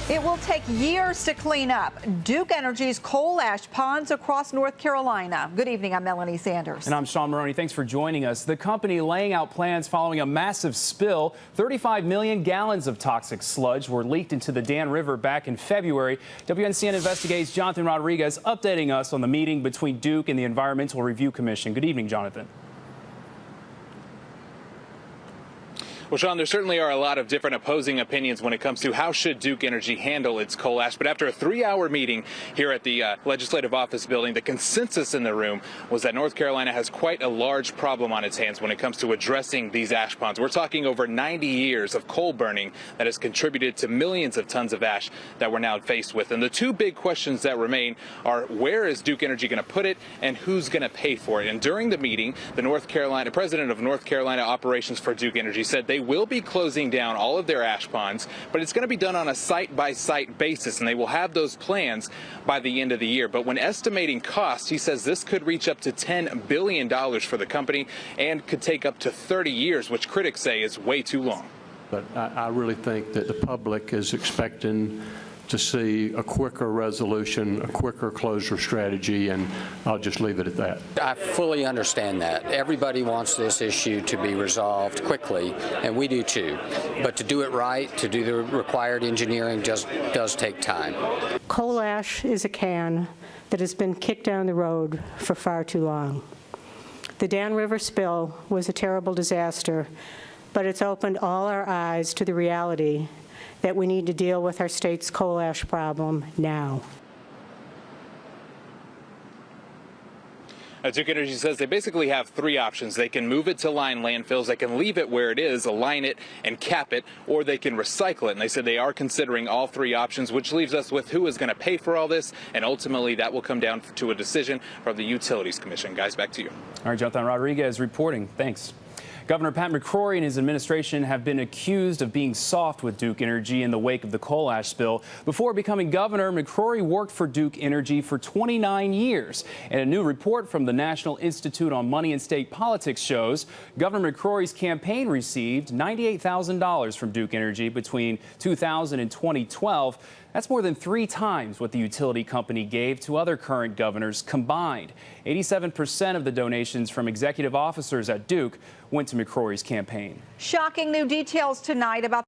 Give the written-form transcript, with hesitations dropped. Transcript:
It will take years to clean up Duke Energy's coal ash ponds across North Carolina. Good evening, I'm Melanie Sanders. And I'm Sean Maroney. Thanks for joining us. The company laying out plans following a massive spill. 35 million gallons of toxic sludge were leaked into the Dan River back in February. WNCN Investigates Jonathan Rodriguez updating us on the meeting between Duke and the Environmental Review Commission. Good evening, Jonathan. Well, Sean, there certainly are a lot of different opposing opinions when it comes to how should Duke Energy handle its coal ash. But after a 3-hour meeting here at the Legislative Office building, the consensus in the room was that North Carolina has quite a large problem on its hands when it comes to addressing these ash ponds. We're talking over 90 years of coal burning that has contributed to millions of tons of ash that we're now faced with. And the two big questions that remain are where is Duke Energy going to put it and who's going to pay for it? And during the meeting, the president of North Carolina Operations for Duke Energy said they will be closing down all of their ash ponds, but it's going to be done on a site-by-site basis, and they will have those plans by the end of the year. But when estimating costs, he says this could reach up to $10 billion for the company and could take up to 30 years, which critics say is way too long. But I really think that the public is expecting to see a quicker resolution, a quicker closure strategy, and I'll just leave it at that. I fully understand that. Everybody wants this issue to be resolved quickly, and we do too. But to do it right, to do the required engineering just does take time. Coal ash is a can that has been kicked down the road for far too long. The Dan River spill was a terrible disaster, but it's opened all our eyes to the reality that we need to deal with our state's coal ash problem now. Duke Energy says they basically have three options. They can move it to line landfills, they can leave it where it is, align it and cap it, or they can recycle it. And they said they are considering all three options, which leaves us with who is going to pay for all this. And ultimately, that will come down to a decision from the Utilities Commission. Guys, back to you. All right, Jonathan Rodriguez reporting. Thanks. Governor Pat McCrory and his administration have been accused of being soft with Duke Energy in the wake of the coal ash spill. Before becoming governor, McCrory worked for Duke Energy for 29 years. And a new report from the National Institute on Money and State Politics shows Governor McCrory's campaign received $98,000 from Duke Energy between 2000 and 2012. That's more than 3 times what the utility company gave to other current governors combined. 87% of the donations from executive officers at Duke went to McCrory's campaign. Shocking new details tonight about